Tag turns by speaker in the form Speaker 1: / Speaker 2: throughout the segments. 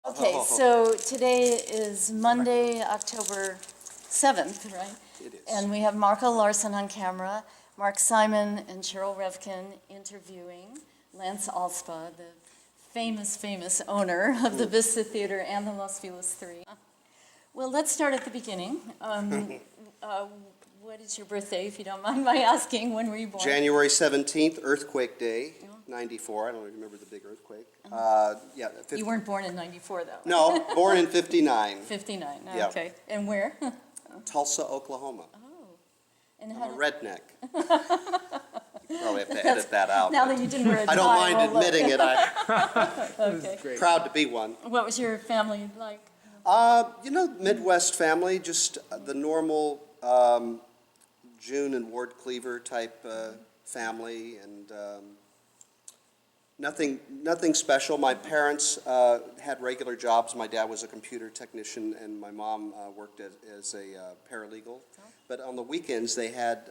Speaker 1: Okay, so today is Monday, October 7th, right?
Speaker 2: It is.
Speaker 1: And we have Marco Larson on camera, Mark Simon and Cheryl Revkin interviewing Lance Alspaugh, the famous owner of the Vista Theater and the Los Feliz 3. Well, let's start at the beginning. What is your birthday, if you don't mind my asking? When were you born?
Speaker 2: January 17th, Earthquake Day, 94. I don't remember the big earthquake. Yeah, 50.
Speaker 1: You weren't born in 94, though.
Speaker 2: No, born in 59.
Speaker 1: 59,
Speaker 2: Yeah.
Speaker 1: okay. And where?
Speaker 2: Tulsa, Oklahoma.
Speaker 1: Oh. And
Speaker 2: I'm
Speaker 1: how
Speaker 2: a redneck. You probably have to edit that out.
Speaker 1: Now that you didn't wear a tie.
Speaker 2: I don't mind
Speaker 1: well, look.
Speaker 2: admitting it.
Speaker 1: Okay.
Speaker 2: Proud to be one.
Speaker 1: What was your family like?
Speaker 2: Midwest family, just the normal June and Ward Cleaver type family, and nothing special. My parents had regular jobs. My dad was a computer technician, and my mom worked as a paralegal. But on the weekends, they had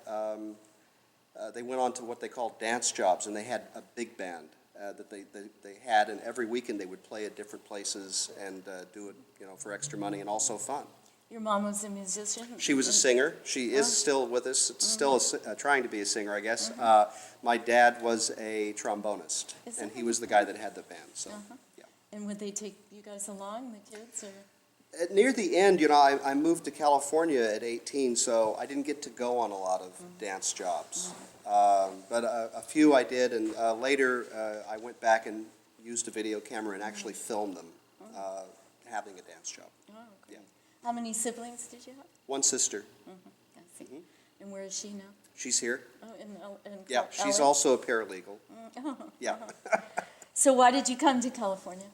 Speaker 2: they went on to what they called dance jobs, and they had a big band that they had, and every weekend they would play at different places and do it, for extra money and also fun.
Speaker 1: Your mom was a musician?
Speaker 2: She was a singer. She is still with us. Still trying to be a singer, I guess. My dad was a trombonist, and he was the guy that had the band. So, yeah.
Speaker 1: And would they take you guys along, the kids, or?
Speaker 2: Near the end, I moved to California at 18, so I didn't get to go on a lot of dance jobs. But a few I did, and later I went back and used a video camera and actually filmed them having a dance job.
Speaker 1: Oh, okay.
Speaker 2: Yeah.
Speaker 1: How many siblings did you have?
Speaker 2: One sister.
Speaker 1: I see. And where is she now?
Speaker 2: She's here.
Speaker 1: Oh, in
Speaker 2: Yeah, she's
Speaker 1: LA?
Speaker 2: also a paralegal. Yeah.
Speaker 1: So why did you come to California?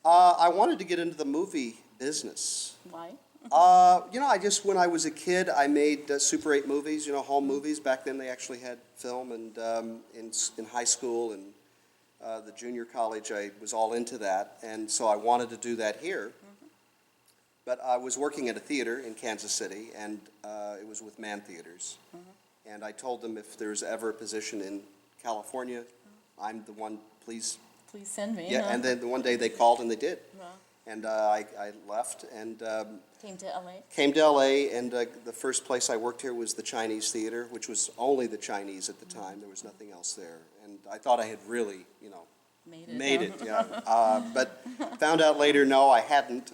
Speaker 2: I wanted to get into the movie business.
Speaker 1: Why?
Speaker 2: When I was a kid, I made Super 8 movies, home movies. Back then they actually had film, and in high school and the junior college, I was all into that. And so I wanted to do that here. But I was working at a theater in Kansas City, and it was with Man Theaters. And I told them if there's ever a position in California, I'm the one, please.
Speaker 1: Please send me.
Speaker 2: Yeah, and then one day they called and they did.
Speaker 1: Wow.
Speaker 2: And I left and
Speaker 1: Came to LA?
Speaker 2: Came to LA, and the first place I worked here was the Chinese Theater, which was only the Chinese at the time. There was nothing else there. And I thought I had really, made it, yeah. But found out later, no, I hadn't.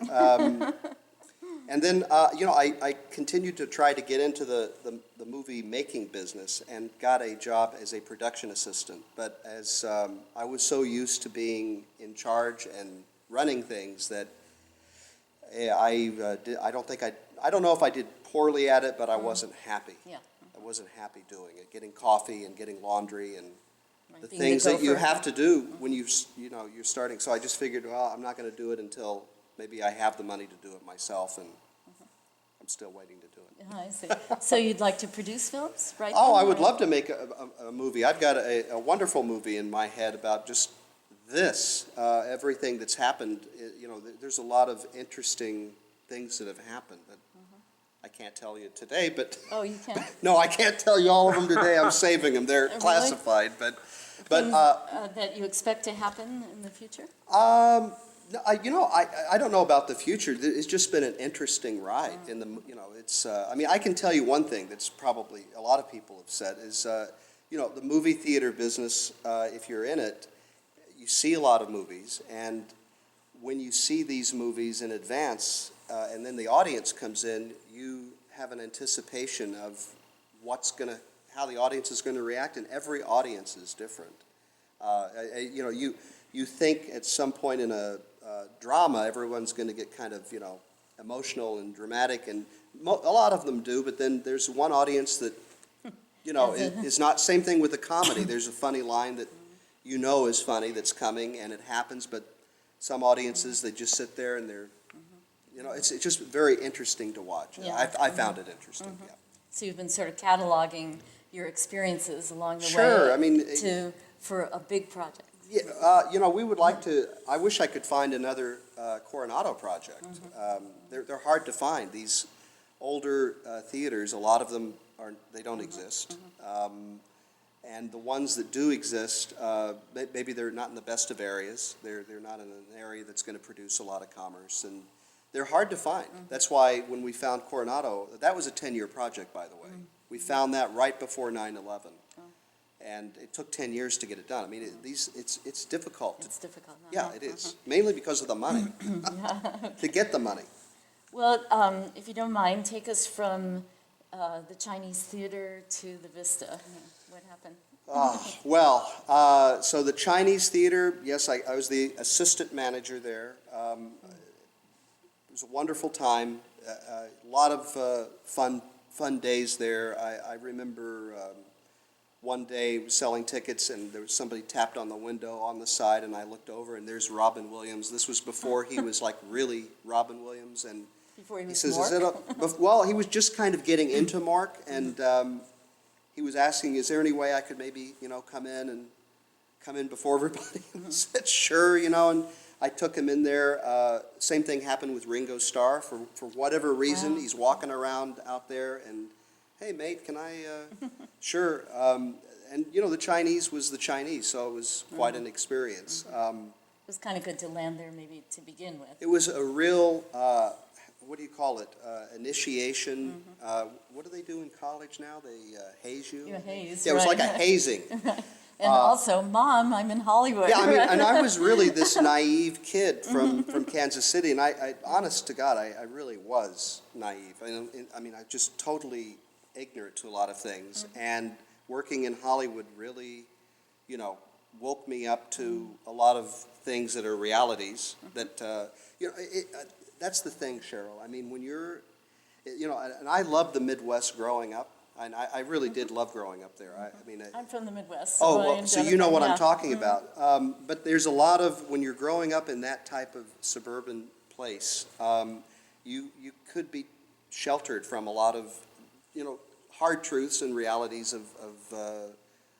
Speaker 2: And then, I continued to try to get into the movie making business and got a job as a production assistant. But as I was so used to being in charge and running things that I don't know if I did poorly at it, but I wasn't happy.
Speaker 1: Yeah.
Speaker 2: I wasn't happy doing it, getting coffee and getting laundry and the
Speaker 1: Being
Speaker 2: things
Speaker 1: the
Speaker 2: that you
Speaker 1: gopher.
Speaker 2: have to do when you're starting. So I just figured, well, I'm not going to do it until maybe I have the money to do it myself, and I'm still waiting to do it.
Speaker 1: I see. So you'd like to produce films, right?
Speaker 2: Oh, I would love to make a movie. I've got a wonderful movie in my head about just this, everything that's happened. There's a lot of interesting things that have happened that I can't tell you today, but
Speaker 1: Oh, you can't?
Speaker 2: no, I can't tell you all of them today. I'm saving them. They're
Speaker 1: Really?
Speaker 2: classified, but
Speaker 1: Things, that you expect to happen in the future?
Speaker 2: no, I don't know about the future. It's just been an interesting ride. In the I can tell you one thing that's probably a lot of people have said is the movie theater business. If you're in it, you see a lot of movies, and when you see these movies in advance, and then the audience comes in, you have an anticipation of how the audience is going to react, and every audience is different. You think at some point in a drama, everyone's going to get kind of emotional and dramatic, and a lot of them do. But then there's one audience that is not. Same thing with the comedy. There's a funny line that is funny that's coming, and it happens. But some audiences, they just sit there and they're, it's just very interesting to watch.
Speaker 1: Yeah.
Speaker 2: I found it interesting. Yeah.
Speaker 1: So you've been sort of cataloging your experiences along the
Speaker 2: Sure,
Speaker 1: way
Speaker 2: I mean,
Speaker 1: for a big project.
Speaker 2: Yeah, we would like to. I wish I could find another Coronado project. They're hard to find. These older theaters, a lot of them they don't exist. And the ones that do exist, maybe they're not in the best of areas. They're not in an area that's going to produce a lot of commerce, and they're hard to find. That's why when we found Coronado, that was a 10-year project, by the way. We found that right before 9/11. And it took 10 years to get it done. I mean, it's difficult.
Speaker 1: It's difficult.
Speaker 2: Yeah, it is. Mainly because of the money, to get the money.
Speaker 1: Well, if you don't mind, take us from the Chinese theater to the Vista. What happened?
Speaker 2: So the Chinese theater, yes, I was the assistant manager there. It was a wonderful time, a lot of fun days there. I remember one day selling tickets, and there was somebody tapped on the window on the side, and I looked over, and there's Robin Williams. This was before he was like really Robin Williams, and
Speaker 1: Before he was
Speaker 2: says,
Speaker 1: Mark?
Speaker 2: well, he was just kind of getting into Mark, and he was asking, is there any way I could maybe, come in before everybody? And I said, sure, and I took him in there. Same thing happened with Ringo Starr. For whatever reason,
Speaker 1: Wow.
Speaker 2: he's walking around out there, and, hey, mate, can I, sure. And, the Chinese was the Chinese, so it was quite an experience.
Speaker 1: It was kind of good to land there maybe to begin with.
Speaker 2: It was a real, what do you call it, initiation. What do they do in college now? They haze you?
Speaker 1: You haze,
Speaker 2: Yeah, it was like a
Speaker 1: right.
Speaker 2: hazing.
Speaker 1: And also, Mom, I'm in Hollywood.
Speaker 2: Yeah, and I was really this naive kid from Kansas City, and I honest to God, I really was naive. I mean, I just totally ignorant to a lot of things, and working in Hollywood really, woke me up to a lot of things that are realities that, that's the thing, Cheryl. I mean, when you're, and I loved the Midwest growing up. And I really did love growing up there.
Speaker 1: I'm from the Midwest.
Speaker 2: So you know what I'm talking
Speaker 1: Mm-hmm.
Speaker 2: about. But there's a lot of, when you're growing up in that type of suburban place, you could be sheltered from a lot of, hard truths and realities of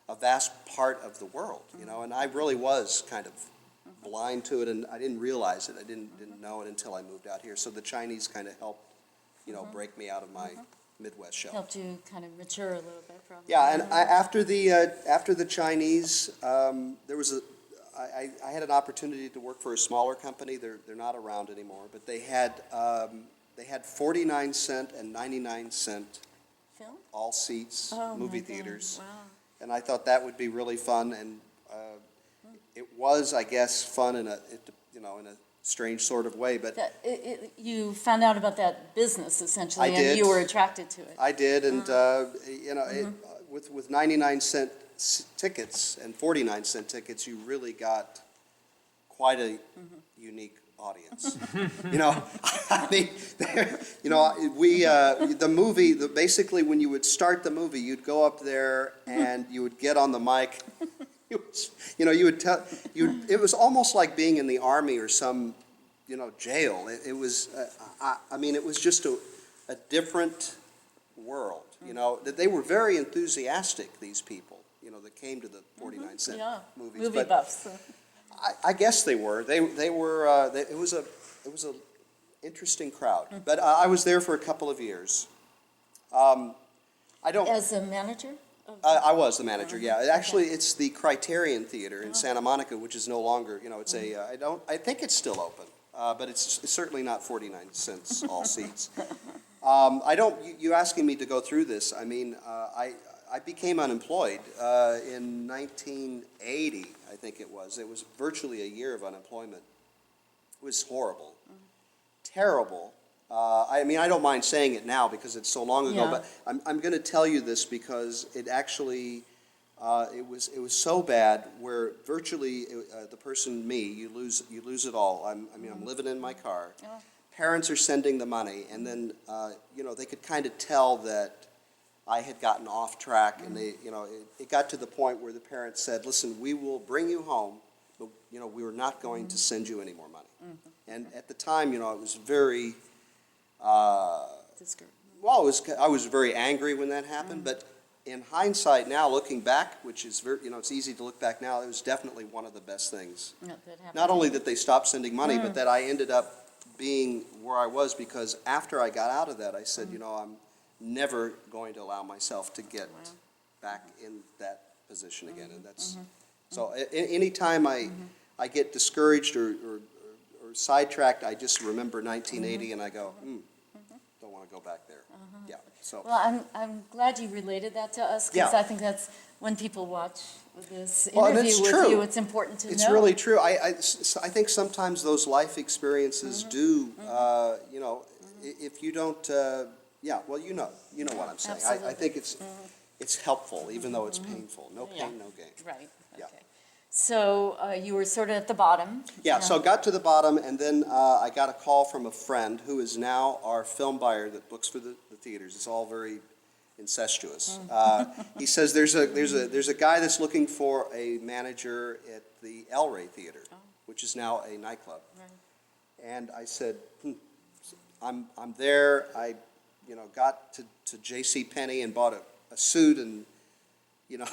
Speaker 2: a vast part of the world, and I really was kind of blind to it, and I didn't realize it. I didn't know it until I moved out here. So the Chinese kind of helped, break me out of my Midwest shell.
Speaker 1: Helped you kind of mature a little bit, probably.
Speaker 2: Yeah, and after the Chinese, I had an opportunity to work for a smaller company. They're not around anymore, but they had 49-cent and 99-cent
Speaker 1: Film?
Speaker 2: all seats
Speaker 1: Oh,
Speaker 2: movie
Speaker 1: my God.
Speaker 2: theaters,
Speaker 1: Wow.
Speaker 2: and I thought that would be really fun. And it was, I guess, fun in a strange sort of way, but.
Speaker 1: You found out about that business, essentially,
Speaker 2: I did.
Speaker 1: and you were attracted to it.
Speaker 2: I did, and with 99-cent tickets and 49-cent tickets, you really got quite a unique audience. I mean, the movie. Basically, when you would start the movie, you'd go up there and you would get on the mic. You would tell. It was almost like being in the army or some, jail. It was. It was just a different world. That they were very enthusiastic. These people, that came to the 49-cent movies.
Speaker 1: Movie
Speaker 2: But
Speaker 1: buffs.
Speaker 2: I guess they were. They were. It was a interesting crowd. But I was there for a couple of years. I don't.
Speaker 1: As a manager?
Speaker 2: I was the manager, yeah. Actually, it's the Criterion Theater in Santa Monica, which is no longer, it's I think it's still open, but it's certainly not 49 cents all seats. You asking me to go through this, I mean, I became unemployed in 1980, I think it was. It was virtually a year of unemployment. It was horrible, terrible. I don't mind saying it now because it's so long ago, but I'm going to tell you this because it actually, it was so bad where virtually the person, me, you lose it all. I'm living in my car. Parents are sending the money, and then, they could kind of tell that I had gotten off track, and they, it got to the point where the parents said, listen, we will bring you home, but, we were not going to send you any more money. And at the time, it was very... Well, I was very angry when that happened, but in hindsight now, looking back, which is very, it's easy to look back now, it was definitely one of the best things. Not only that they stopped sending money, but that I ended up being where I was, because after I got out of that, I said, I'm never going to allow myself to get back in that position again, and that's, so anytime I get discouraged or sidetracked, I just remember 1980 and I go, don't want to go back there. Yeah, so.
Speaker 1: Well, I'm glad you related that to us, because
Speaker 2: Yeah.
Speaker 1: I think that's, when people watch this
Speaker 2: Well, and
Speaker 1: interview
Speaker 2: it's
Speaker 1: with
Speaker 2: true.
Speaker 1: you, it's important to know.
Speaker 2: It's really true. I think sometimes those life experiences do, you know, if you don't, yeah, well, you know what I'm saying. I
Speaker 1: Absolutely.
Speaker 2: think it's helpful, even though it's painful. No pain, no gain.
Speaker 1: Right,
Speaker 2: Yeah.
Speaker 1: okay. So you were sort of at the bottom.
Speaker 2: Yeah, so got to the bottom, and then I got a call from a friend who is now our film buyer that books for the theaters. It's all very incestuous. He says there's a guy that's looking for a manager at the El Rey Theater, which is now a nightclub.
Speaker 1: Right.
Speaker 2: And I said, I'm there. I, you know, got to J.C. Penney and bought a suit and, you know.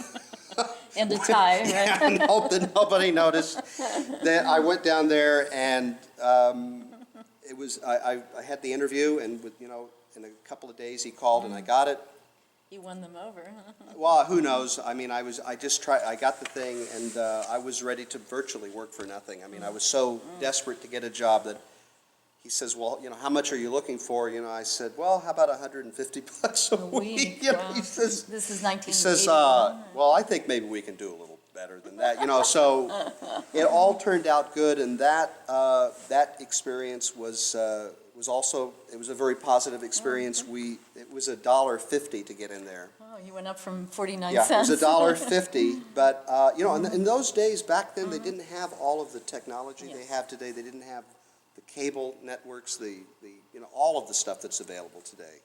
Speaker 1: And a tie, right?
Speaker 2: And hope that nobody noticed. Then I went down there and it was, I had the interview, and with, you know, in a couple of days he called and I got it.
Speaker 1: You won them over, huh?
Speaker 2: Well, who knows? I mean, I got the thing, and I was ready to virtually work for nothing. I mean, I was so desperate to get a job that he says, well, you know, how much are you looking for? You know, I said, well, how about $150 a week? You know,
Speaker 1: Wow.
Speaker 2: he says,
Speaker 1: This is 1980.
Speaker 2: he says, well, I think maybe we can do a little better than that, you know. So it all turned out good, and that experience was also, it was a very positive experience. It was $1.50 to get in there.
Speaker 1: Oh, you went up from 49
Speaker 2: Yeah,
Speaker 1: cents.
Speaker 2: it was $1.50, but, you know, in those days, back then, they didn't have all of the technology they have today. They didn't have the cable networks, you know, all of the stuff that's available today.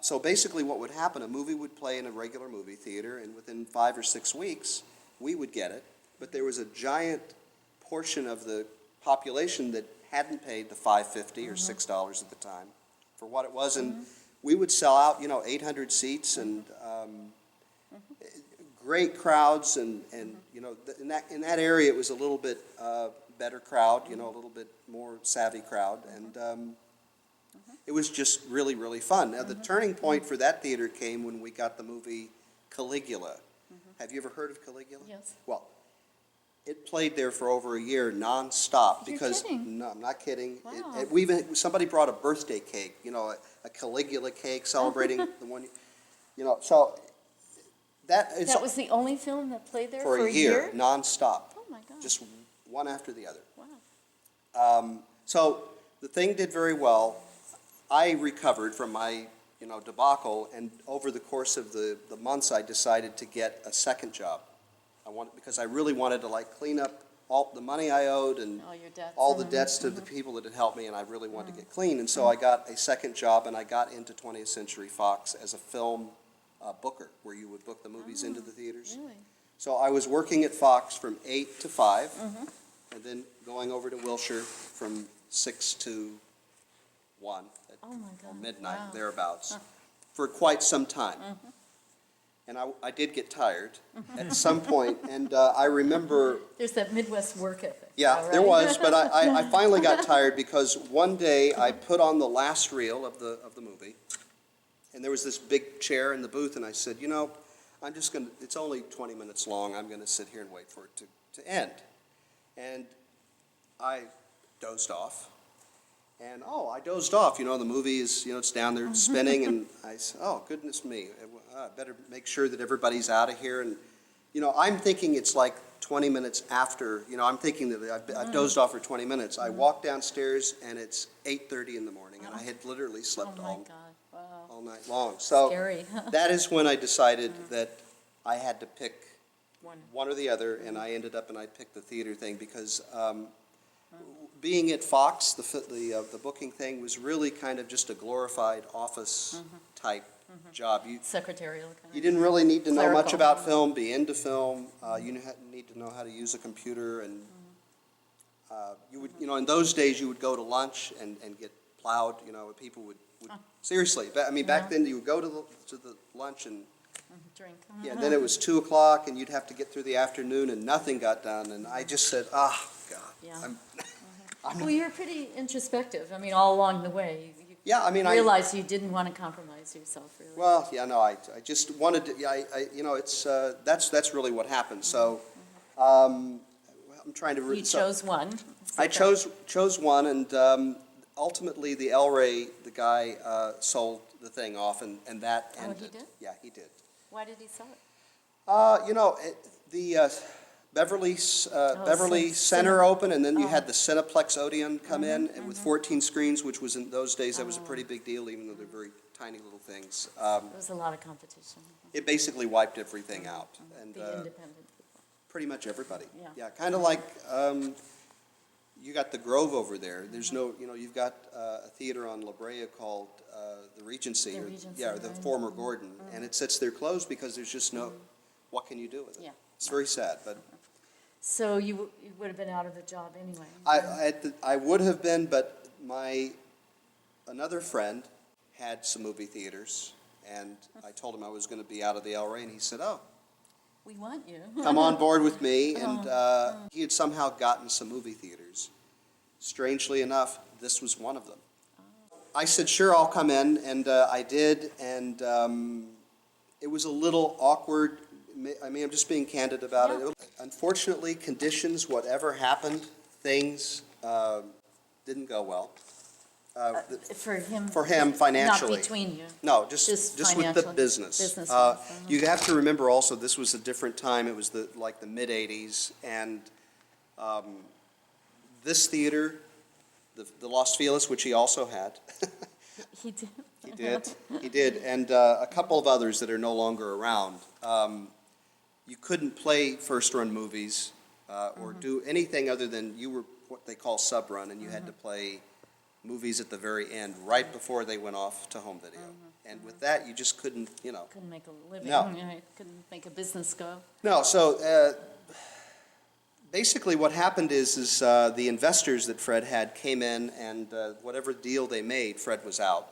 Speaker 2: So basically what would happen, a movie would play in a regular movie theater, and within 5 or 6 weeks, we would get it. But there was a giant portion of the population that hadn't paid the $5.50 or $6 at the time for what it was, and we would sell out, you know, 800 seats and great crowds, and you know, in that area it was a little bit better crowd, you know, a little bit more savvy crowd, and it was just really, really fun. Now, the turning point for that theater came when we got the movie Caligula. Have you ever heard of Caligula?
Speaker 1: Yes.
Speaker 2: Well, it played there for over a year nonstop
Speaker 1: You're
Speaker 2: because
Speaker 1: kidding.
Speaker 2: no, I'm not kidding.
Speaker 1: Wow.
Speaker 2: We even, somebody brought a birthday cake, you know, a Caligula cake celebrating the one, you know. So that is
Speaker 1: That was the only film that played there
Speaker 2: for a year nonstop,
Speaker 1: Oh, my God.
Speaker 2: just one after the other.
Speaker 1: Wow.
Speaker 2: So the thing did very well. I recovered from my, you know, debacle, and over the course of the months, I decided to get a second job. Because I really wanted to, like, clean up all the money I owed and
Speaker 1: All your debts.
Speaker 2: all the debts to the people that had helped me, and I really wanted to get clean. And so I got a second job, and I got into 20th Century Fox as a film booker, where you would book the movies into the theaters.
Speaker 1: Really?
Speaker 2: So I was working at Fox from 8 to 5, and then going over to Wilshire from 6 to 1 at
Speaker 1: Oh, my
Speaker 2: or
Speaker 1: God.
Speaker 2: midnight,
Speaker 1: Wow.
Speaker 2: thereabouts, for quite some time. And I did get tired at some point, and I remember,
Speaker 1: There's that Midwest work ethic.
Speaker 2: yeah,
Speaker 1: all
Speaker 2: there
Speaker 1: right?
Speaker 2: was, but I finally got tired because one day I put on the last reel of the movie, and there was this big chair in the booth, and I said, you know, I'm just going to, it's only 20 minutes long, I'm going to sit here and wait for it to end. And I dozed off. And, I dozed off, you know, the movie is, you know, it's down there spinning, and I said, oh, goodness me, I better make sure that everybody's out of here. And, you know, I'm thinking it's like 20 minutes after, you know, I'm thinking that I've dozed off for 20 minutes. I walk downstairs, and it's 8:30 in the morning, and I had literally
Speaker 1: Oh,
Speaker 2: slept
Speaker 1: my God. Wow.
Speaker 2: all night long. So
Speaker 1: Scary.
Speaker 2: that is when I decided that I had to pick
Speaker 1: One.
Speaker 2: one or the other, and I ended up, and I picked the theater thing because being at Fox, the booking thing was really kind of just a glorified office type job.
Speaker 1: Secretarial kind
Speaker 2: You
Speaker 1: of.
Speaker 2: didn't really need to know much
Speaker 1: Clerical.
Speaker 2: about film, be into film. You need to know how to use a computer, and you would, you know, in those days you would go to lunch and get plowed. You know, people would seriously. I mean, back then you would go to the lunch and.
Speaker 1: Drink.
Speaker 2: Yeah, and then it was 2 o'clock, and you'd have to get through the afternoon, and nothing got done, and I just said, God,
Speaker 1: Yeah.
Speaker 2: I'm
Speaker 1: Well, you're pretty introspective. I mean, all along the way, you
Speaker 2: Yeah, I mean,
Speaker 1: realized you didn't want to compromise yourself, really.
Speaker 2: Well, yeah, no, I just wanted to, yeah, you know, it's, that's really what happened, so, I'm trying to.
Speaker 1: You chose one.
Speaker 2: I chose one, and ultimately, the El Rey, the guy, sold the thing off, and that ended.
Speaker 1: Oh, he did?
Speaker 2: Yeah, he did.
Speaker 1: Why did he sell it?
Speaker 2: You know, the Beverly Center opened, and then you had the Cineplex Odeon come in with 14 screens, which was in those days, that was a pretty big deal, even though they're very tiny little things.
Speaker 1: There was a lot of competition.
Speaker 2: It basically wiped everything out, and
Speaker 1: The independent people.
Speaker 2: pretty much everybody.
Speaker 1: Yeah.
Speaker 2: Yeah, kind of like, you got the Grove over there. There's no, you know, you've got a theater on La Brea called the Regency.
Speaker 1: The
Speaker 2: or-
Speaker 1: Regency,
Speaker 2: Yeah, or the
Speaker 1: right.
Speaker 2: former Gordon, and it sits there closed because there's just no, what can you do with it?
Speaker 1: Yeah.
Speaker 2: It's very sad, but
Speaker 1: So you would have been out of a job anyway.
Speaker 2: I would have been, but another friend had some movie theaters, and I told him I was going to be out of the El Rey, and he said, "Oh,
Speaker 1: We want you.
Speaker 2: come on board with me." And he had somehow gotten some movie theaters. Strangely enough, this was one of them. I said, "Sure, I'll come in," and I did, and it was a little awkward. I mean, I'm just being candid about it. Unfortunately, conditions, whatever happened, things didn't go well.
Speaker 1: For him,
Speaker 2: financially.
Speaker 1: Not between you.
Speaker 2: No, just with the
Speaker 1: financially.
Speaker 2: business.
Speaker 1: Business-wise,
Speaker 2: You have to remember also, this was a different time. It was like the mid-'80s, and this theater, the Los Feliz, which he also had.
Speaker 1: He did.
Speaker 2: He did, and a couple of others that are no longer around. You couldn't play first-run movies or do anything other than you were what they call sub-run, and you had to play movies at the very end, right before they went off to home video. And with that, you just couldn't, you know.
Speaker 1: Couldn't make a living.
Speaker 2: No.
Speaker 1: Right? Couldn't make a business go.
Speaker 2: No, so basically what happened is the investors that Fred had came in, and whatever deal they made, Fred was out.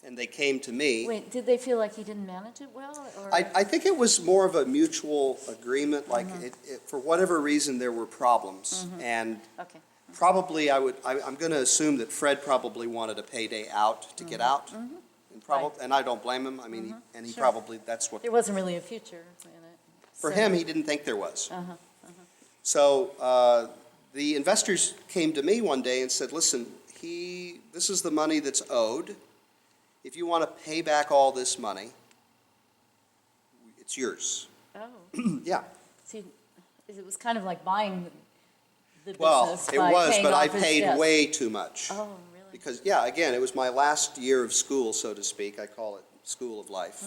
Speaker 2: And they came to me.
Speaker 1: Wait, did they feel like he didn't manage it well? Or?
Speaker 2: I think it was more of a mutual agreement, like for whatever reason, there were problems. And
Speaker 1: Okay.
Speaker 2: probably I'm going to assume that Fred probably wanted a payday out to get out. And I don't blame him. I mean, he
Speaker 1: Sure.
Speaker 2: probably, that's what,
Speaker 1: There wasn't really a future in it.
Speaker 2: for
Speaker 1: So-
Speaker 2: him, he didn't think there was. So the investors came to me one day and said, "Listen, this is the money that's owed. If you want to pay back all this money, it's yours."
Speaker 1: Oh,
Speaker 2: Yeah.
Speaker 1: see, it was kind of like buying the business
Speaker 2: Well, it
Speaker 1: by
Speaker 2: was,
Speaker 1: paying
Speaker 2: but I
Speaker 1: off his
Speaker 2: paid
Speaker 1: debt.
Speaker 2: way too much.
Speaker 1: Oh, really?
Speaker 2: Because, yeah, again, it was my last year of school, so to speak. I call it school of life.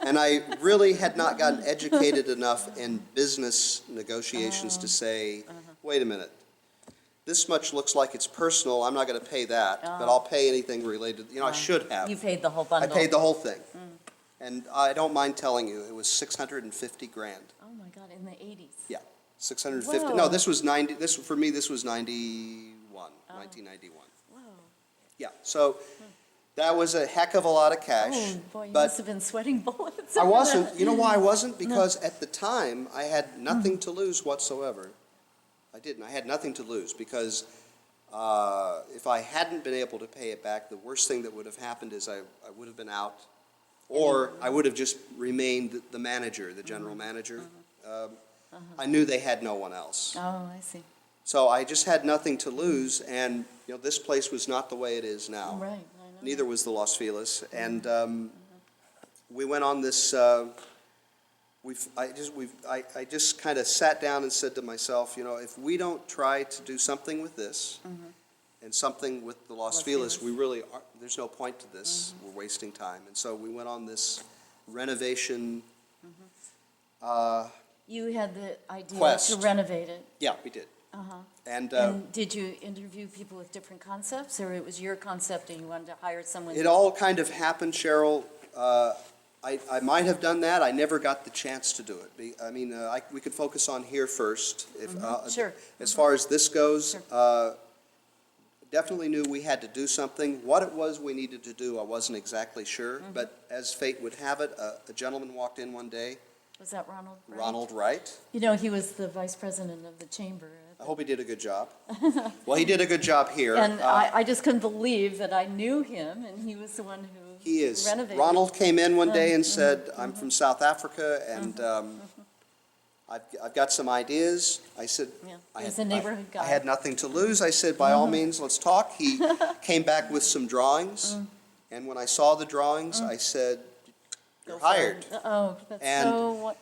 Speaker 2: And I really had not gotten educated enough in business negotiations to say, wait a minute, this much looks like it's personal, I'm not going to pay that, but I'll pay anything related, I should have.
Speaker 1: You paid the whole
Speaker 2: I
Speaker 1: bundle.
Speaker 2: paid the whole thing. And I don't mind telling you, it was $650 grand.
Speaker 1: Oh, my God, in the 80s.
Speaker 2: Yeah, 650.
Speaker 1: Whoa.
Speaker 2: No, this was 90. For me, this was 91, 1991.
Speaker 1: Whoa.
Speaker 2: Yeah, so that was a heck of a lot of cash.
Speaker 1: Oh, boy, you
Speaker 2: but
Speaker 1: must have been sweating bullets.
Speaker 2: I wasn't. You know why I wasn't? Because at the time, I had nothing to lose whatsoever. I didn't. I had nothing to lose because if I hadn't been able to pay it back, the worst thing that would have happened is I would have been out, or I would have just remained the manager, the general manager. I knew they had no one else.
Speaker 1: Oh, I see.
Speaker 2: So I just had nothing to lose, and this place was not the way it is now.
Speaker 1: Right, I know.
Speaker 2: Neither was the Los Feliz, and we went on this. I just kind of sat down and said to myself, if we don't try to do something with this, and something with the Los Feliz, we really are. There's no point to this. We're wasting time, and so we went on this renovation.
Speaker 1: You had the idea
Speaker 2: Quest.
Speaker 1: to renovate it.
Speaker 2: Yeah, we did. And
Speaker 1: And did you interview people with different concepts, or it was your concept and you wanted to hire someone?
Speaker 2: it all kind of happened, Cheryl. I might have done that. I never got the chance to do it. I mean, we could focus on here first.
Speaker 1: Sure.
Speaker 2: As far as this goes, definitely knew we had to do something. What it was we needed to do, I wasn't exactly sure. But as fate would have it, a gentleman walked in one day,
Speaker 1: Was that Ronald Wright?
Speaker 2: Ronald Wright.
Speaker 1: He was the vice president of the chamber at
Speaker 2: I hope he did a good job. Well, he did a good job here.
Speaker 1: And I just couldn't believe that I knew him, and he was the one who
Speaker 2: He is.
Speaker 1: renovated.
Speaker 2: Ronald came in one day and said, I'm from South Africa, and I've got some ideas. I said,
Speaker 1: Yeah, he's a neighborhood guy.
Speaker 2: I had nothing to lose. I said, by all means, let's talk. He came back with some drawings, and when I saw the drawings, I said, you're hired.
Speaker 1: Oh, that's
Speaker 2: And-
Speaker 1: so,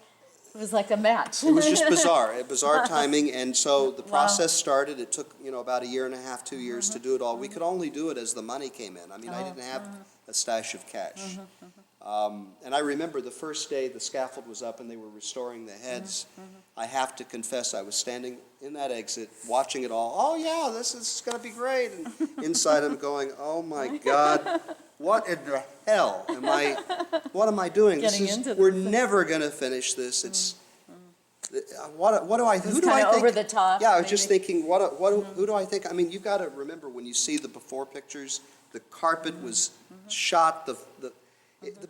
Speaker 1: it was like a match.
Speaker 2: It was just bizarre timing, and so the process started. It took, about a year and a half, 2 years to do it all. We could only do it as the money came in. I mean, I didn't have a stash of cash. And I remember the first day the scaffold was up and they were restoring the heads. I have to confess, I was standing in that exit, watching it all. Oh yeah, this is going to be great. And inside I'm going, oh my God, what in the hell what am I doing?
Speaker 1: Getting into
Speaker 2: We're
Speaker 1: this.
Speaker 2: never going to finish this. It's, what do I,
Speaker 1: It was
Speaker 2: who do I
Speaker 1: kinda
Speaker 2: think?
Speaker 1: over the top,
Speaker 2: Yeah, I was just
Speaker 1: maybe.
Speaker 2: thinking, who do I think? I mean, you've got to remember when you see the before pictures, the carpet was shot, the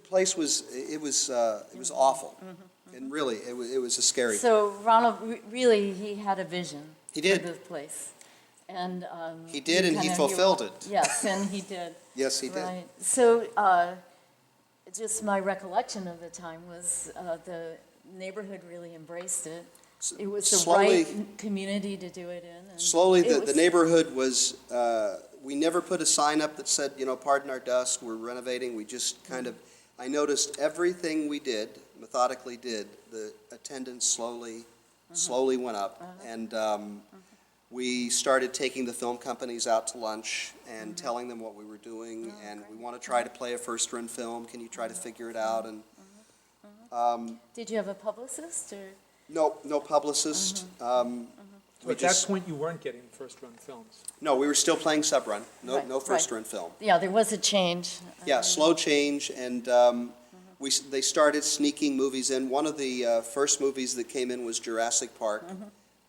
Speaker 2: place was, it was awful. And really, it was a scary.
Speaker 1: So Ronald, really, he had a vision.
Speaker 2: He did.
Speaker 1: For the place. And.
Speaker 2: He did, and he
Speaker 1: kinda-
Speaker 2: fulfilled it.
Speaker 1: Yes, and he did.
Speaker 2: Yes, he did.
Speaker 1: Right. So, just my recollection of the time was the neighborhood really embraced it. It was the
Speaker 2: Slowly-
Speaker 1: right community to do it in. And
Speaker 2: Slowly,
Speaker 1: it
Speaker 2: the
Speaker 1: was-
Speaker 2: neighborhood was, we never put a sign up that said, pardon our dust, we're renovating. We just kind of, I noticed everything we did, methodically did, the attendance slowly went up. And we started taking the film companies out to lunch and telling them what we were doing. And we want to try to play a first-run film. Can you try to figure it out? And
Speaker 1: Did you have a publicist or?
Speaker 2: no publicist.
Speaker 3: So at that point, you weren't getting first-run films.
Speaker 2: No, we were still playing sub-run,
Speaker 1: Right,
Speaker 2: no first-run film.
Speaker 1: Yeah, there was a change.
Speaker 2: Yeah, slow change, and they started sneaking movies in. One of the first movies that came in was Jurassic Park,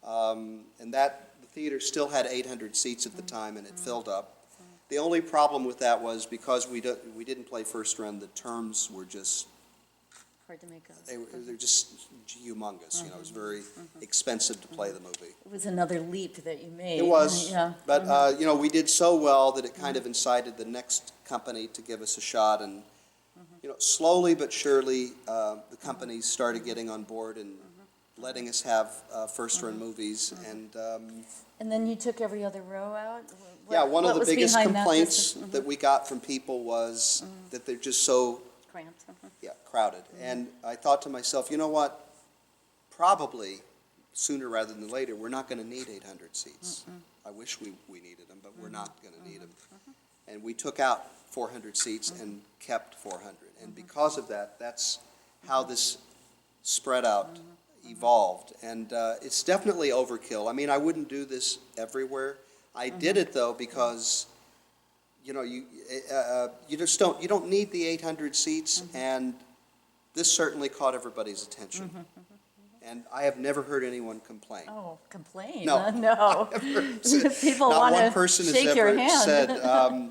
Speaker 2: and the theater still had 800 seats at the time, and it filled up. The only problem with that was because we didn't play first run, the terms were just,
Speaker 1: Hard to make up.
Speaker 2: they're just humongous. It was very expensive to play the movie.
Speaker 1: It was another leap that you made.
Speaker 2: It was,
Speaker 1: Yeah.
Speaker 2: but, we did so well that it kind of incited the next company to give us a shot, and, slowly but surely, the companies started getting on board and letting us have first-run movies,
Speaker 1: And then you took every other row out?
Speaker 2: yeah, one of
Speaker 1: What
Speaker 2: the
Speaker 1: was
Speaker 2: biggest
Speaker 1: behind that
Speaker 2: complaints
Speaker 1: decision?
Speaker 2: that we got from people was that they're just so,
Speaker 1: Cramped.
Speaker 2: crowded. And I thought to myself, you know what, probably sooner rather than later, we're not gonna need 800 seats. I wish we needed them, but we're not gonna need them. And we took out 400 seats and kept 400. And because of that, that's how this spread out evolved. And it's definitely overkill. I mean, I wouldn't do this everywhere. I did it though because, you don't need the 800 seats, and this certainly caught everybody's attention. And I have never heard anyone complain.
Speaker 1: Oh, complain?
Speaker 2: No.
Speaker 1: No. People
Speaker 2: Not
Speaker 1: want
Speaker 2: one
Speaker 1: to
Speaker 2: person has
Speaker 1: shake your
Speaker 2: ever
Speaker 1: hand.
Speaker 2: said,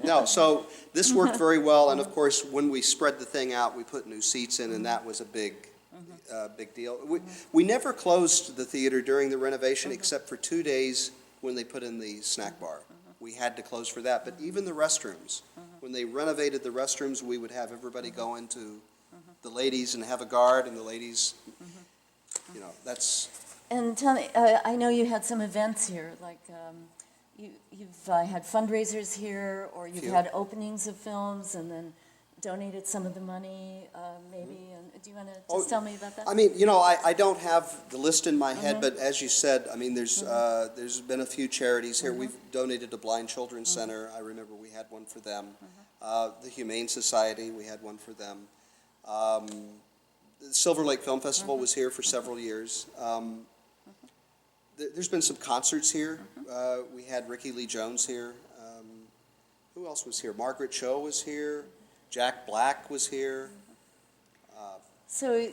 Speaker 2: no. So this worked very well, and of course, when we spread the thing out, we put new seats in, and that was a big deal. We never closed the theater during the renovation except for 2 days when they put in the snack bar. We had to close for that, but even the restrooms, when they renovated the restrooms, we would have everybody go into the ladies and have a guard, and the ladies, that's,
Speaker 1: And tell me, I know you had some events here, like you've had fundraisers here, or you've
Speaker 2: Few.
Speaker 1: had openings of films, and then donated some of the money, maybe. And do you want to just tell me about that?
Speaker 2: I mean, I don't have the list in my head, but as you said, I mean, there's been a few charities here. We've donated to Blind Children's Center. I remember we had one for them. The Humane Society, we had one for them. The Silver Lake Film Festival was here for several years. There's been some concerts here. We had Ricky Lee Jones here. Who else was here? Margaret Cho was here. Jack Black was here.
Speaker 1: So,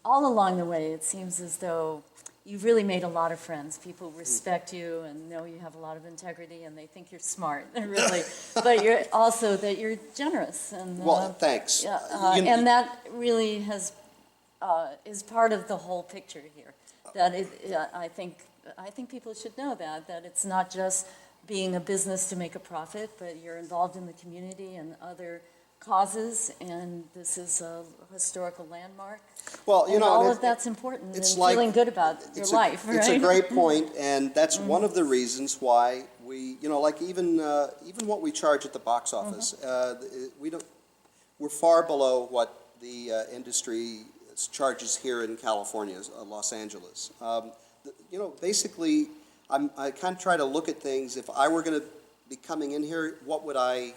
Speaker 1: all along the way, it seems as though you've really made a lot of friends. People respect you and know you have a lot of integrity, and they think you're smart, really. But you're also that you're generous. And,
Speaker 2: Well, thanks.
Speaker 1: yeah, and that really has is part of the whole picture here. That I think people should know that it's not just being a business to make a profit, but you're involved in the community and other causes, and this is a historical landmark.
Speaker 2: Well,
Speaker 1: and all of that's important, and feeling good about your life, right?
Speaker 2: It's a great point, and that's one of the reasons why we, like even what we charge at the box office, we're far below what the industry charges here in California, Los Angeles. Basically, I kind of try to look at things. If I were going to be coming in here, what would I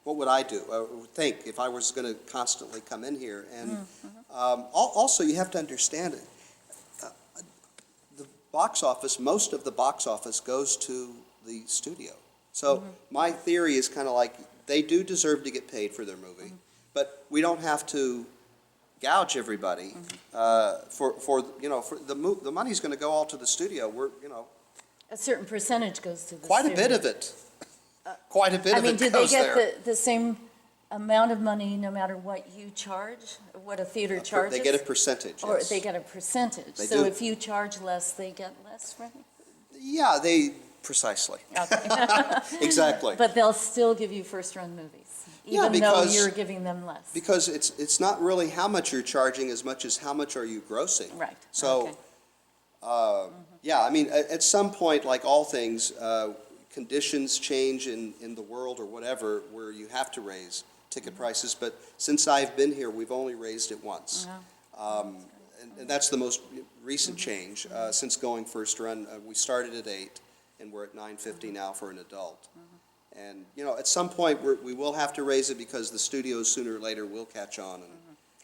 Speaker 2: do? I would think if I was going to constantly come in here. And also, you have to understand it. The box office, most of the box office goes to the studio. So my theory is kind of like they do deserve to get paid for their movie, but we don't have to gouge everybody for the money's going to go all to the studio.
Speaker 1: A certain percentage goes to the
Speaker 2: quite
Speaker 1: studio.
Speaker 2: a bit of it. Quite a bit of it goes there.
Speaker 1: Do they get the same amount of money no matter what you charge, what a theater charges?
Speaker 2: They get a percentage, yes.
Speaker 1: Or they get a percentage.
Speaker 2: They
Speaker 1: so
Speaker 2: do.
Speaker 1: if you charge less, they get less, right?
Speaker 2: Yeah, precisely.
Speaker 1: Okay.
Speaker 2: Exactly.
Speaker 1: But they'll still give you first-run movies, even though you're giving them less.
Speaker 2: Because it's not really how much you're charging as much as how much are you grossing.
Speaker 1: Right.
Speaker 2: So,
Speaker 1: okay.
Speaker 2: yeah, I mean, at some point, like all things, conditions change in the world or whatever, where you have to raise ticket prices. But since I've been here, we've only raised it once. And that's the most recent change since going first run. We started at $8, and we're at $9.50 now for an adult. And at some point we will have to raise it because the studios sooner or later will catch on. And,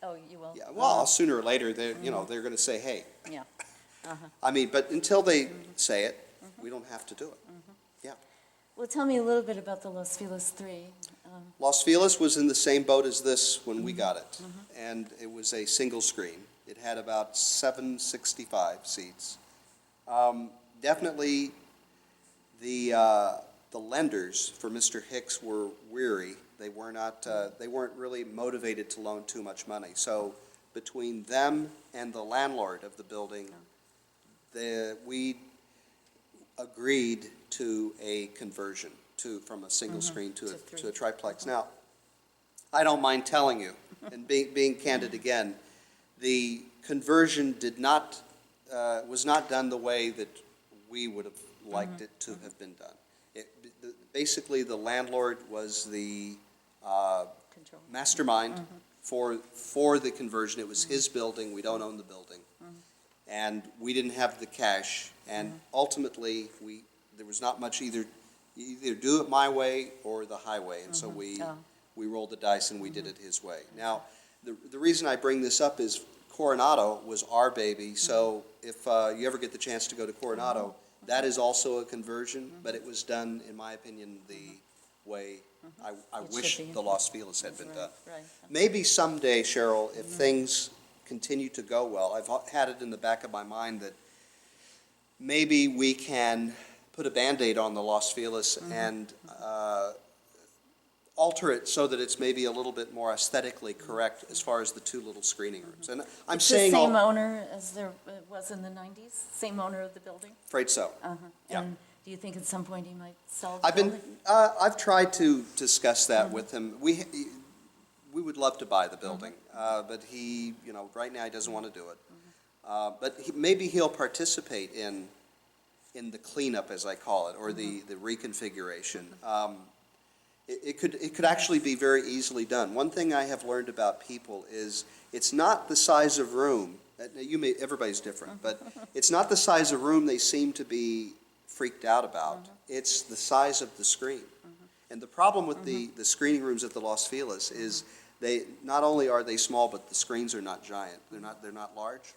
Speaker 1: Oh, you will.
Speaker 2: yeah, well, sooner or later they're they're going to say, hey.
Speaker 1: Yeah.
Speaker 2: I mean, but until they say it, we don't have to do it. Yeah.
Speaker 1: Well, tell me a little bit about the Los Feliz 3.
Speaker 2: Los Feliz was in the same boat as this when we got it, and it was a single screen. It had about 765 seats. Definitely, the lenders for Mr. Hicks were weary. They were not. They weren't really motivated to loan too much money. So between them and the landlord of the building, we agreed to a conversion from a single screen to a triplex. Now, I don't mind telling you, and being candid again, the conversion was not done the way that we would have liked it to have been done. Basically, the landlord was the mastermind for the conversion. It was his building. We don't own the building. And we didn't have the cash. And ultimately, there was not much either do it my way or the highway. And so we rolled the dice and we did it his way. Now, the reason I bring this up is Coronado was our baby. So if you ever get the chance to go to Coronado, that is also a conversion, but it was done, in my opinion, the way I wish the Los Feliz had been done.
Speaker 1: Right.
Speaker 2: Maybe someday, Cheryl, if things continue to go well, I've had it in the back of my mind that maybe we can put a Band-Aid on the Los Feliz and alter it so that it's maybe a little bit more aesthetically correct as far as the two little screening rooms. And I'm
Speaker 1: It's
Speaker 2: saying
Speaker 1: the same owner as there was in the 90s? Same owner of the building?
Speaker 2: Afraid so. Yeah.
Speaker 1: And do you think at some point he might sell the building?
Speaker 2: I've tried to discuss that with him. We would love to buy the building, but he, right now he doesn't want to do it. But maybe he'll participate in the cleanup, as I call it, or the reconfiguration. It could actually be very easily done. One thing I have learned about people is it's not the size of room. Everybody's different, but it's not the size of room they seem to be freaked out about. It's the size of the screen. And the problem with the screening rooms at the Los Feliz is not only are they small, but the screens are not giant. They're not large.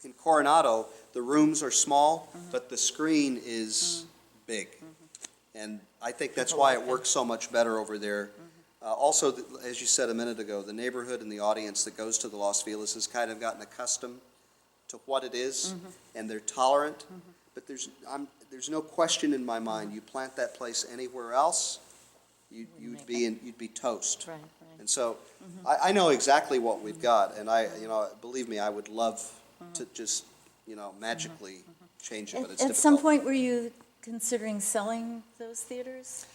Speaker 2: In Coronado, the rooms are small, but the screen is big. And I think that's why it works so much better over there. Also, as you said a minute ago, the neighborhood and the audience that goes to the Los Feliz has kind of gotten accustomed to what it is, and they're tolerant. But there's no question in my mind, you plant that place anywhere else, you'd be toast.
Speaker 1: Right.
Speaker 2: And so I know exactly what we've got, and believe me, I would love to just, magically change it, but it's difficult.
Speaker 1: At some point, were you considering selling those theaters?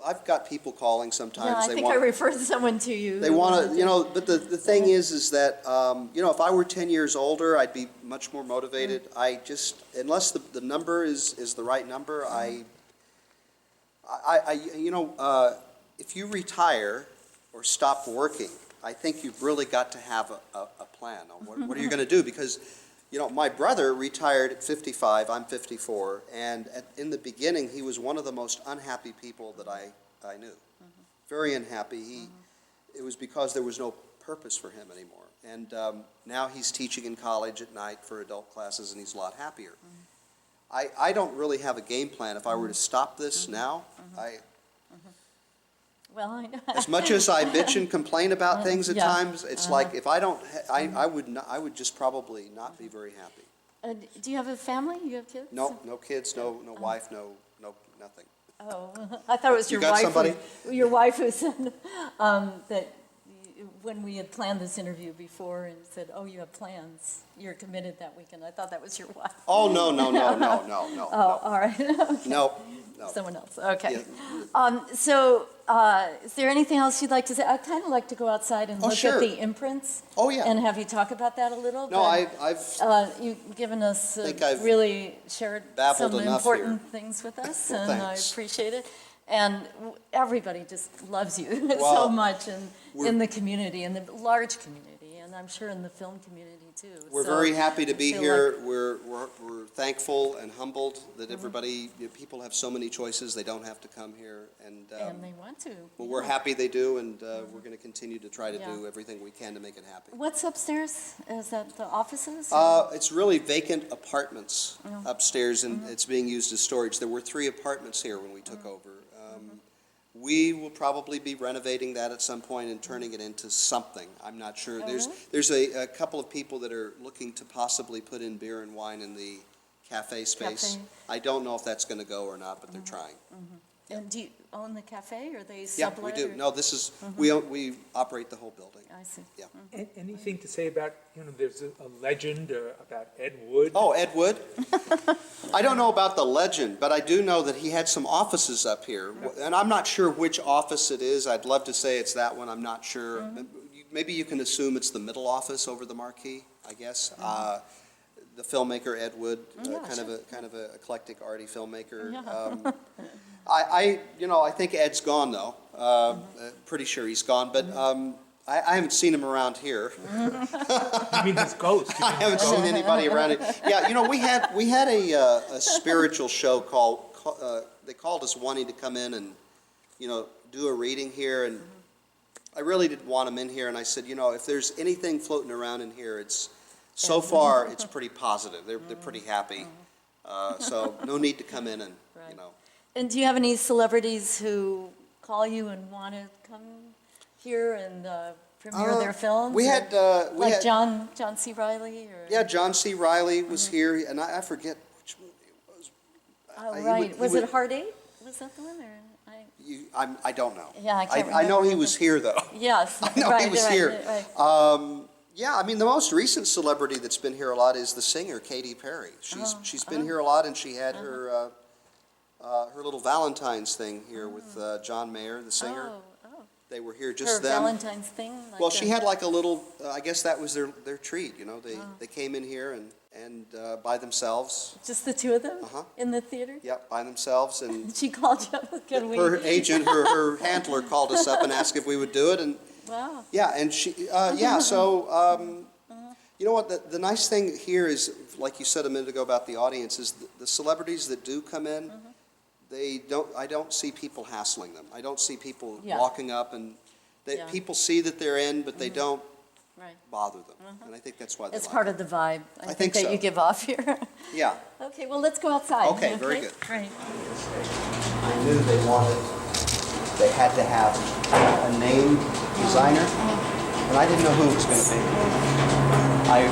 Speaker 2: I've got people calling sometimes.
Speaker 1: Yeah, I think I referred someone to you.
Speaker 2: They want to, but the thing is that, if I were 10 years older, I'd be much more motivated. Unless the number is the right number, if you retire or stop working, I think you've really got to have a plan on what are you going to do, because my brother retired at 55, I'm 54, and in the beginning, he was one of the most unhappy people that I knew. Very unhappy. It was because there was no purpose for him anymore. And now he's teaching in college at night for adult classes, and he's a lot happier. I don't really have a game plan. If I were to stop this now,
Speaker 1: Well, I know.
Speaker 2: as much as I bitch and complain about things at times, it's like if I don't, I would just probably not be very happy.
Speaker 1: Do you have a family? You have kids?
Speaker 2: No kids, no wife, no nothing.
Speaker 1: Oh, I thought it was
Speaker 2: You
Speaker 1: your
Speaker 2: got
Speaker 1: wife.
Speaker 2: somebody?
Speaker 1: Your wife who said that when we had planned this interview before and said, "Oh, you have plans. You're committed that weekend." I thought that was your wife.
Speaker 2: Oh, no.
Speaker 1: Oh, all right. Okay.
Speaker 2: No.
Speaker 1: Someone else. Okay.
Speaker 2: Yeah.
Speaker 1: So, is there anything else you'd like to say? I'd kind of like to go outside and look
Speaker 2: sure.
Speaker 1: at the imprints.
Speaker 2: Oh, yeah.
Speaker 1: And have you talk about that a little.
Speaker 2: No,
Speaker 1: but, you've given us,
Speaker 2: I've
Speaker 1: really shared
Speaker 2: babbled
Speaker 1: some
Speaker 2: enough
Speaker 1: important
Speaker 2: here.
Speaker 1: things with us,
Speaker 2: Well,
Speaker 1: and I
Speaker 2: thanks.
Speaker 1: appreciate it. And everybody just loves you so
Speaker 2: Well,
Speaker 1: much
Speaker 2: we're-
Speaker 1: in the community, in the large community, and I'm sure in the film community too.
Speaker 2: We're
Speaker 1: So
Speaker 2: very happy to
Speaker 1: I
Speaker 2: be
Speaker 1: feel
Speaker 2: here.
Speaker 1: like-
Speaker 2: We're thankful and humbled that people have so many choices. They don't have to come here, and
Speaker 1: And they want to.
Speaker 2: well, we're happy they do, and we're going to continue to try to
Speaker 1: Yeah.
Speaker 2: do everything we can to make it happen.
Speaker 1: What's upstairs? Is that the offices?
Speaker 2: It's really vacant apartments
Speaker 1: Oh.
Speaker 2: upstairs, and it's being used as storage. There were 3 apartments here when we took over. We will probably be renovating that at some point and turning it into something. I'm not sure.
Speaker 1: Oh,
Speaker 2: There's a couple of people that are looking to possibly put in beer and wine in the cafe space.
Speaker 1: Cafe.
Speaker 2: I don't know if that's going to go or not, but they're trying.
Speaker 1: And do you own the cafe, or they
Speaker 2: Yeah,
Speaker 1: sublet?
Speaker 2: we do.
Speaker 1: or-
Speaker 2: No, this is, we operate the whole building.
Speaker 1: I see.
Speaker 2: Yeah.
Speaker 3: Anything to say about, there's a legend about Ed Wood?
Speaker 2: Oh, Ed Wood? I don't know about the legend, but I do know that he had some offices up here. And I'm not sure which office it is. I'd love to say it's that one. I'm not sure. Maybe you can assume it's the middle office over the marquee, I guess. The filmmaker, Ed Wood,
Speaker 1: Yeah,
Speaker 2: kind of a eclectic, arty filmmaker.
Speaker 1: Yeah.
Speaker 2: I think Ed's gone, though. Pretty sure he's gone, but I haven't seen him around here.
Speaker 3: You mean his ghost?
Speaker 2: I haven't seen anybody around it. Yeah, we had a spiritual show called, they called us wanting to come in and, do a reading here, and I really didn't want him in here, and I said, if there's anything floating around in here, so far, it's pretty positive. They're pretty happy. So no need to come in and,
Speaker 1: Right. And do you have any celebrities who call you and want to come here and premiere their films?
Speaker 2: We had,
Speaker 1: Like John C. Reilly? Or?
Speaker 2: Yeah, John C. Reilly was here, and I forget which movie it was.
Speaker 1: Oh,
Speaker 2: he
Speaker 1: right.
Speaker 2: would-
Speaker 1: Was
Speaker 2: he
Speaker 1: it
Speaker 2: would-
Speaker 1: Hard Eight? Was that the one? Or
Speaker 2: I don't know.
Speaker 1: Yeah, I can't
Speaker 2: I know he
Speaker 1: remember.
Speaker 2: was here, though.
Speaker 1: Yes.
Speaker 2: I know he was here.
Speaker 1: Right.
Speaker 2: Yeah, I mean, the most recent celebrity that's been here a lot is the singer, Katy Perry. She's been here a lot, and she had her little Valentine's thing here with John Mayer, the singer.
Speaker 1: Oh.
Speaker 2: They were here,
Speaker 1: Her
Speaker 2: just them.
Speaker 1: Valentine's thing? Like
Speaker 2: Well, she had like a little, I guess that was their treat, They came in here and by themselves.
Speaker 1: Just the two of them
Speaker 2: Uh-huh.
Speaker 1: in the theater?
Speaker 2: Yep, by themselves, and
Speaker 1: She called you up, can we?
Speaker 2: her agent, her handler called us up and asked if we would do it, and
Speaker 1: Wow.
Speaker 2: yeah, and she, so, you know what, the nice thing here is, like you said a minute ago about the audience, is the celebrities that do come in, I don't see people hassling them. I don't see people
Speaker 1: Yeah.
Speaker 2: walking up and,
Speaker 1: Yeah.
Speaker 2: people see that they're in, but they don't
Speaker 1: Right.
Speaker 2: bother them, and I think that's why they
Speaker 1: It's
Speaker 2: like
Speaker 1: part
Speaker 2: it.
Speaker 1: of the vibe, I
Speaker 2: think
Speaker 1: think, that
Speaker 2: so.
Speaker 1: you give off here.
Speaker 2: Yeah.
Speaker 1: Okay, well, let's go outside.
Speaker 2: Okay, very good.
Speaker 1: Great.
Speaker 2: I knew they had to have a name designer, and I didn't know who it was going to be. I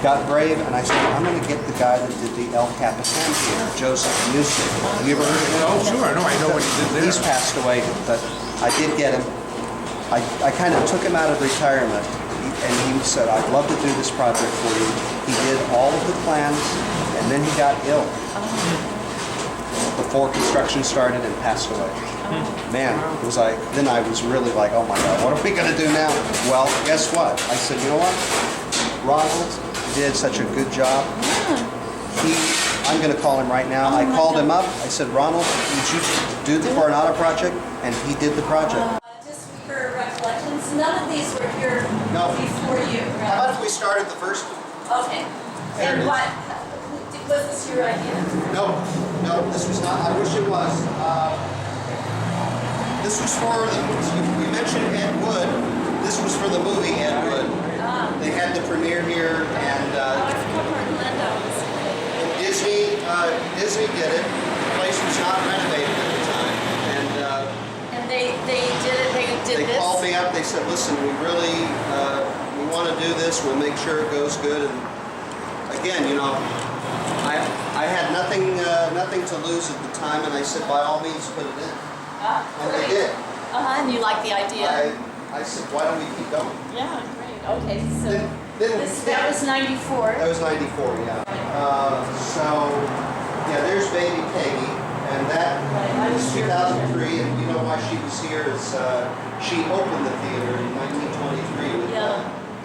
Speaker 2: got brave, and I said, I'm going to get the guy that did the El Capitan here, Joseph Newsted. Have you ever heard of him?
Speaker 3: Oh, sure, I know what he did there.
Speaker 2: He's passed away, but I did get him. I kind of took him out of retirement, and he said, I'd love to do this project for you. He did all of the plans, and then he got ill before construction started and passed away. Man, then I was really like, oh my God, what are we going to do now? Well, guess what? I said, you know what? Ronald did such a good job. I'm going to call him right now. I called him up. I said, Ronald, would you do the Coronado project? And he did the project.
Speaker 1: Just for recollections, none of these were here
Speaker 2: No.
Speaker 1: before you, right?
Speaker 2: How about if we started the first?
Speaker 1: Okay.
Speaker 2: There it
Speaker 1: And
Speaker 2: is.
Speaker 1: what, was this your idea?
Speaker 2: No, this was not. I wish it was. This was for we mentioned Ed Wood. This was for the movie Ed Wood. They had the premiere here, and
Speaker 1: I forgot Orlando was.
Speaker 2: Disney did it. The place was not renovated at the time,
Speaker 1: And they did it, they did
Speaker 2: they
Speaker 1: this?
Speaker 2: called me up. They said, "Listen, we really we want to do this. We'll make sure it goes good." And again, you know, I had nothing to lose at the time, and I said, "By all means, put it in." And they did.
Speaker 1: And you like the idea?
Speaker 2: I said, "Why don't we keep going?"
Speaker 1: Yeah, great. Okay, so
Speaker 2: Then
Speaker 1: that was 94.
Speaker 2: That was 94, yeah. There's baby Peggy, and that was 2003, and you know why she was here is she opened the theater in 1923 with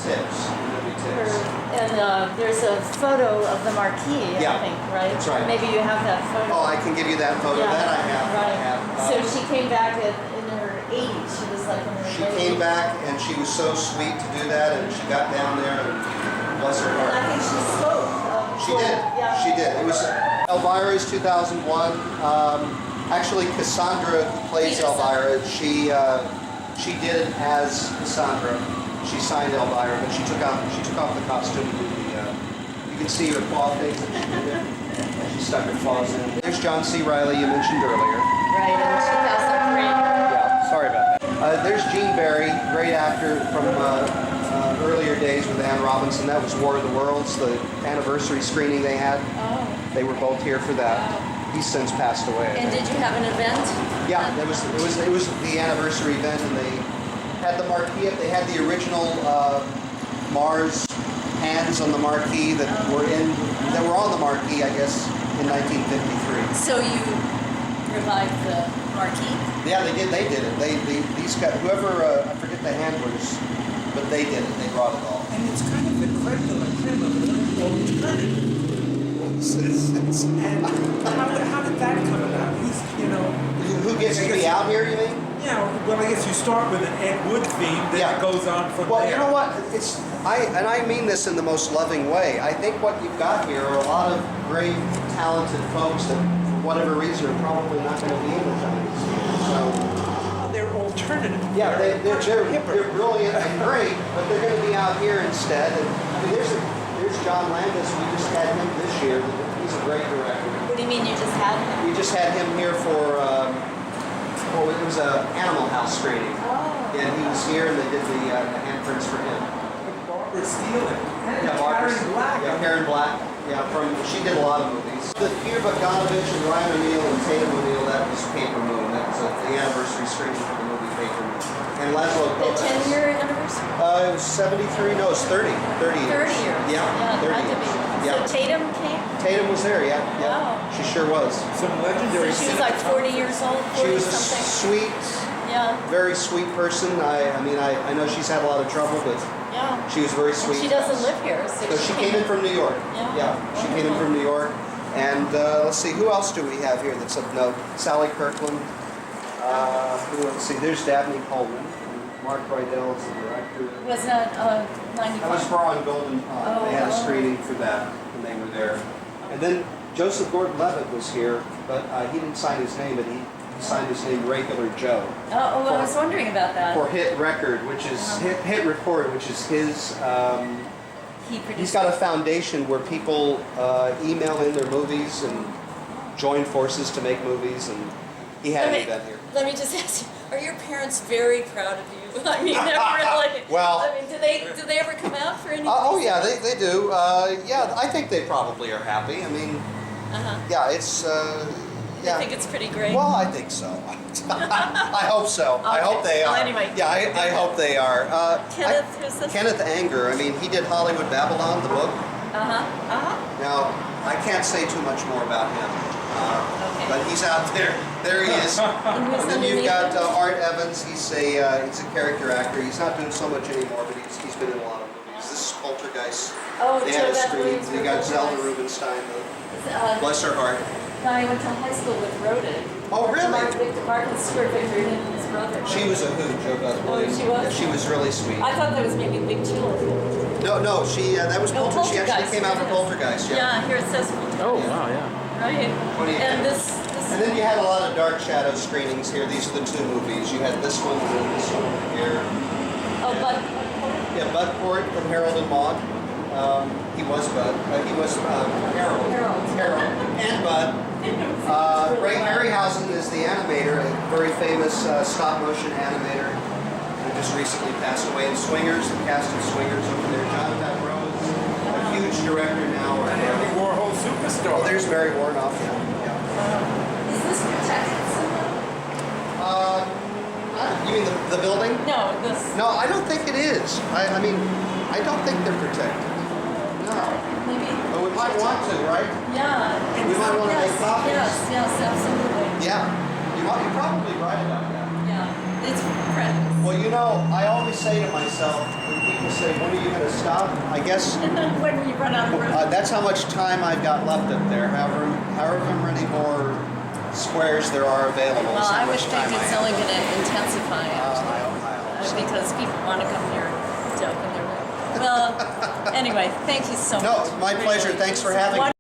Speaker 2: tips, movie tips.
Speaker 1: And there's a photo of the marquee, I think, right?
Speaker 2: That's right.
Speaker 1: Maybe you have that photo.
Speaker 2: Oh, I can give you that photo. That I have.
Speaker 1: Right.
Speaker 2: I have.
Speaker 1: So she came back in her 80s. She was like in her
Speaker 2: She
Speaker 1: late
Speaker 2: came
Speaker 1: 80s.
Speaker 2: back, and she was so sweet to do that, and she got down there, and bless her
Speaker 1: And
Speaker 2: heart.
Speaker 1: I think she spoke.
Speaker 2: She did.
Speaker 1: Yeah.
Speaker 2: She did. It was Elvira's 2001. Actually, Cassandra, who plays Elvira, she did it as Cassandra. She signed Elvira, but she took off the costume. You can see her claw things that she did there. She stuck her claws in. There's John C. Reilly you mentioned earlier.
Speaker 1: Right, in 2003.
Speaker 2: Yeah, sorry about that. There's Gene Barry, great actor from earlier days with Anne Robinson. That was War of the Worlds, the anniversary screening they had.
Speaker 1: Oh.
Speaker 2: They were both here for that. He's since passed away.
Speaker 1: And did you have an event?
Speaker 2: Yeah, it was the anniversary event, and they had the marquee up. They had the original Mars hands on the marquee that were on the marquee, I guess, in 1953.
Speaker 1: So you revived the marquee?
Speaker 2: Yeah, they did. These guys, whoever I forget the handlers, but they did it. They brought it all.
Speaker 4: And it's kind of the creme de la creme of alternative. And how did that come about?
Speaker 2: Who gets to be out here? You mean?
Speaker 4: Yeah. Well, I guess you start with an Ed Wood theme, then it goes on from there.
Speaker 2: Well, you know what? I mean this in the most loving way. I think what you've got here are a lot of great, talented folks that, for whatever reason, are probably not going to be in the Chinese theater. So
Speaker 4: they're alternative.
Speaker 2: yeah, they're brilliant and great, but they're going to be out here instead. And I mean, there's John Landis. We just had him this year. He's a great director.
Speaker 1: What do you mean you just had him?
Speaker 2: We just had him here for. It was an Animal House screening.
Speaker 1: Oh.
Speaker 2: And he was here, and they did the handprints for him.
Speaker 4: Barbara Steele and
Speaker 2: Barbara-
Speaker 4: Karen Black.
Speaker 2: Yeah, Karen Black. Yeah, she did a lot of movies. The Peter Bogdanovich and Ryan O'Neal and Tatum O'Neal, that was Paper Moon. That was the anniversary screening for the movie Paper Moon. And Laszlo
Speaker 1: The
Speaker 2: Kovacs.
Speaker 1: 10-year anniversary?
Speaker 2: It was 73, no, it was 30 years.
Speaker 1: 30 years.
Speaker 2: Yeah, 30
Speaker 1: had to be.
Speaker 2: years. Yeah.
Speaker 1: So Tatum came?
Speaker 2: Tatum was there, yeah.
Speaker 1: Wow.
Speaker 2: She sure was.
Speaker 4: Some
Speaker 1: So
Speaker 4: legendary.
Speaker 1: she was like 40 years old, 40
Speaker 2: She was a
Speaker 1: something?
Speaker 2: sweet,
Speaker 1: Yeah,
Speaker 2: very sweet person. I know she's had a lot of trouble, but
Speaker 1: yeah.
Speaker 2: she was very
Speaker 1: And
Speaker 2: sweet.
Speaker 1: she
Speaker 2: to
Speaker 1: doesn't
Speaker 2: us.
Speaker 1: live here,
Speaker 2: So she came in from New York.
Speaker 1: Yeah.
Speaker 2: She came in from New York. And let's see, who else do we have here that's of note? Sally Kirkland. Let's see, there's Dabney Coleman. Mark Rydell is the director.
Speaker 1: Was that
Speaker 2: That was
Speaker 1: 95?
Speaker 2: for On Golden Pond. They had a screening for that when they were there. And then Joseph Gordon-Levitt was here, but he didn't sign his name, but he signed his name Regular Joe.
Speaker 1: Oh, I was wondering about that.
Speaker 2: For Hit Record, which is Hit Record, which is his.
Speaker 1: He produced.
Speaker 2: He's got a foundation where people email in their movies and join forces to make movies, and he had an event here.
Speaker 1: Let me just ask you, are your parents very proud of you? I mean, they're really.
Speaker 2: Well-
Speaker 1: I mean, do they ever come out for anything?
Speaker 2: Oh yeah, they do. Yeah, I think they probably are happy. I mean, yeah, it's Yeah.
Speaker 1: think it's pretty great?
Speaker 2: Well, I think so. I hope so. I
Speaker 1: Okay.
Speaker 2: hope they
Speaker 1: Well,
Speaker 2: are.
Speaker 1: anyway.
Speaker 2: Yeah, I hope they are.
Speaker 1: Kenneth, who's this?
Speaker 2: Kenneth Anger. I mean, he did Hollywood Babylon, the book. Now, I can't say too much more about him.
Speaker 1: Okay.
Speaker 2: But he's out there. There he is.
Speaker 1: And who's
Speaker 2: And then you've got
Speaker 1: underneath him?
Speaker 2: Art Evans. He's a character actor. He's not doing so much anymore, but he's been in a lot of movies. This is Poltergeist.
Speaker 1: Oh,
Speaker 2: They had a
Speaker 1: Joe
Speaker 2: screening.
Speaker 1: Bethlehem.
Speaker 2: You got Zelda Rubinstein. Bless her heart.
Speaker 1: I went to high school with Rhoda.
Speaker 2: Oh, really?
Speaker 1: Mark and Stuart Victor, him and his brother.
Speaker 2: She was a hoot, Joe Beth
Speaker 1: Oh,
Speaker 2: Williams.
Speaker 1: she was?
Speaker 2: Yeah, she was really sweet.
Speaker 1: I thought that was maybe Big Chill.
Speaker 2: No, she that was
Speaker 1: No,
Speaker 2: Poltergeist. She actually
Speaker 1: Poltergeist,
Speaker 2: came out
Speaker 1: it
Speaker 2: of
Speaker 1: is.
Speaker 2: Poltergeist. Yeah.
Speaker 1: Yeah, here it says Poltergeist.
Speaker 5: Oh, wow, yeah.
Speaker 1: Right.
Speaker 2: What do you
Speaker 1: And
Speaker 2: think?
Speaker 1: this
Speaker 2: And then you had a lot of Dark Shadow screenings here. These are the two movies. You had this one and this one here.
Speaker 1: oh, but
Speaker 2: Yeah, Bud Port from Harold and Maude. He was Bud. He was Harold.
Speaker 1: Harold.
Speaker 2: And Bud. Ray Harryhausen is the animator, a very famous stop motion animator who just recently passed away in Swingers, the cast of Swingers over there. John Favreau is a huge director now.
Speaker 4: Andy Warhol superstar.
Speaker 2: Oh, there's Mary Warnoff. Yeah.
Speaker 1: is this protected somehow?
Speaker 2: You mean the building?
Speaker 1: No, this.
Speaker 2: No, I don't think it is. I mean, I don't think they're protected. No.
Speaker 1: Maybe.
Speaker 2: But we might want to, right?
Speaker 1: Yeah.
Speaker 2: We might want to
Speaker 1: yes,
Speaker 2: make copies.
Speaker 1: Yes, absolutely.
Speaker 2: Yeah. You're probably right about that.
Speaker 1: Yeah. It's practice.
Speaker 2: Well, you know, I always say to myself, when people say, when are you going to stop? I guess
Speaker 1: When we run out of room.
Speaker 2: that's how much time I've got left up there. However many more squares there are available.
Speaker 1: Well,
Speaker 2: is how
Speaker 1: I would
Speaker 2: much
Speaker 1: think
Speaker 2: time
Speaker 1: it's
Speaker 2: I
Speaker 1: only
Speaker 2: have.
Speaker 1: going to intensify
Speaker 2: I hope so.
Speaker 1: because people want to come here to open their room. Well, anyway, thank you so much.
Speaker 2: No, my pleasure.
Speaker 1: Really.
Speaker 2: Thanks for
Speaker 1: It's
Speaker 2: having me.